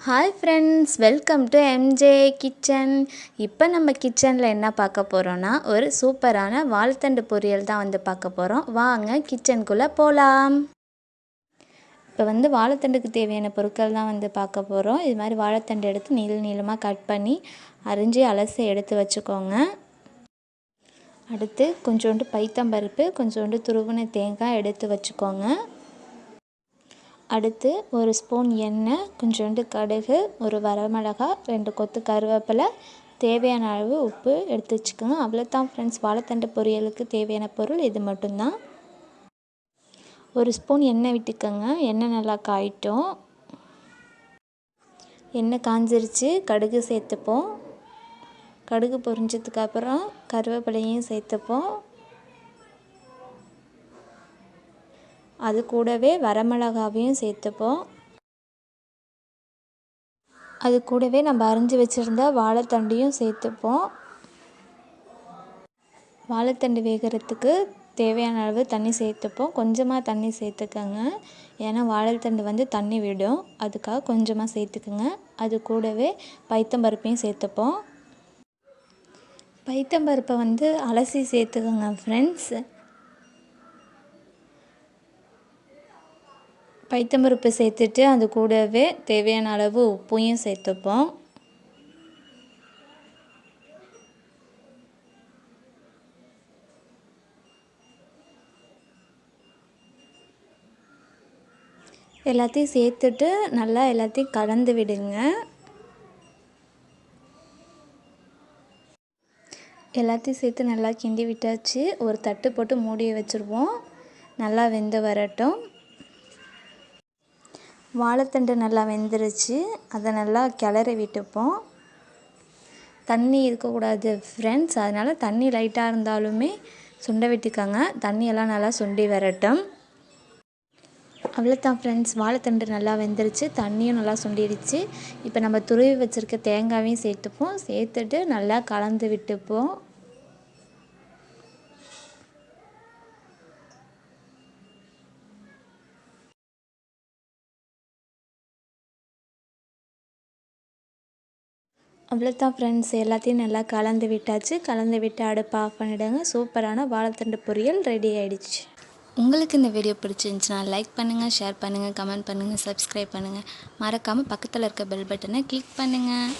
Hi friends, welcome to MJ kitchen. இப்போ நம்ம கிச்சனில் என்ன பார்க்க போகிறோன்னா, ஒரு சூப்பரான வாழைத்தண்டு பொரியல் தான் பார்க்க போகிறோம். வாங்க கிச்சனுக்குள்ளே போகலாம். இப்போ வாழைத்தண்டுக்கு தேவையான பொருட்கள் தான் பார்க்க போகிறோம். இது மாதிரி வாழைத்தண்டு எடுத்து நீளமாக கட் பண்ணி அரிஞ்சு அலசி எடுத்து வச்சுக்கோங்க. அடுத்து கொஞ்சோண்டு பைத்தம்பருப்பு, கொஞ்சோண்டு துருவின தேங்காய் எடுத்து வச்சுக்கோங்க. அடுத்து ஒரு ஸ்பூன் எண்ணெய், கொஞ்சோண்டு கடுகு, ஒரு வரமிளகாய், 2 கொத்து கருவேப்பிலை, தேவையான அளவு உப்பு எடுத்து வச்சுக்கோங்க. அவ்வளோதான் ஃப்ரெண்ட்ஸ், வாழைத்தண்டு பொரியலுக்கு தேவையான பொருள் இது மட்டும்தான். ஒரு ஸ்பூன் எண்ணெய் விட்டுக்கோங்க. எண்ணெய் நல்லா காயிட்டும். எண்ணெய் காஞ்சிருச்சு, கடுகு சேர்த்துப்போம். கடுகு பொரிஞ்சதுக்கப்புறம் கருவேப்பிலையும் சேர்த்துப்போம். அது கூடவே வரமிளகாவையும் சேர்த்துப்போம். அது கூடவே நம்ம அரிஞ்சு வச்சுருந்த வாழைத்தண்டையும் சேர்த்துப்போம். வாழைத்தண்டு வேகிறதுக்கு தேவையான அளவு தண்ணி சேர்த்துப்போம். கொஞ்சமாக தண்ணி சேர்த்துக்கோங்க, ஏன்னா வாழைத்தண்டு தண்ணி விடும். அதுக்காக கொஞ்சமாக சேர்த்துக்குங்க. அது கூடவே பைத்தம்பருப்பையும் சேர்த்துப்போம். பைத்தம்பருப்பை அலசி சேர்த்துக்கோங்க ஃப்ரெண்ட்ஸ். பைத்தம்பருப்பு சேர்த்துட்டு அது கூடவே தேவையான அளவு உப்பையும் சேர்த்துப்போம். எல்லாத்தையும் சேர்த்துட்டு நல்லா எல்லாத்தையும் கலந்து விடுங்க. எல்லாத்தையும் சேர்த்து நல்லா கிண்டி விட்டாச்சு. ஒரு தட்டு போட்டு மூடி வச்சுருவோம். நல்லா வெந்து வரட்டும். வாழைத்தண்டு நல்லா வெந்துருச்சு. அதை நல்லா கிளறி விட்டுப்போம். தண்ணி இருக்கக்கூடாது ஃப்ரெண்ட்ஸ், அதனால் தண்ணி லைட்டாக இருந்தாலுமே சுண்ட விட்டுக்கோங்க. தண்ணியெல்லாம் நல்லா சுண்டி வரட்டும். அவ்வளோதான் ஃப்ரெண்ட்ஸ், வாழைத்தண்டு நல்லா வெந்துருச்சு, தண்ணியும் நல்லா சுண்டிடுச்சு. இப்போ நம்ம துருவி வச்சுருக்க தேங்காயும் சேர்த்துப்போம். சேர்த்துட்டு நல்லா கலந்து விட்டுப்போம். அவ்வளோதான் ஃப்ரெண்ட்ஸ், எல்லாத்தையும் நல்லா கலந்து விட்டாச்சு. கலந்து விட்டு அடுப்பை ஆஃப் பண்ணிவிடுங்க. சூப்பரான வாழைத்தண்டு பொரியல் ரெடி ஆகிடுச்சு. உங்களுக்கு இந்த வீடியோ பிடிச்சிருந்துச்சுன்னா லைக் பண்ணுங்கள், ஷேர் பண்ணுங்கள், கமெண்ட் பண்ணுங்கள், சப்ஸ்கிரைப் பண்ணுங்கள். மறக்காமல் பக்கத்தில் இருக்க பெல் பட்டனை கிளிக் பண்ணுங்கள்.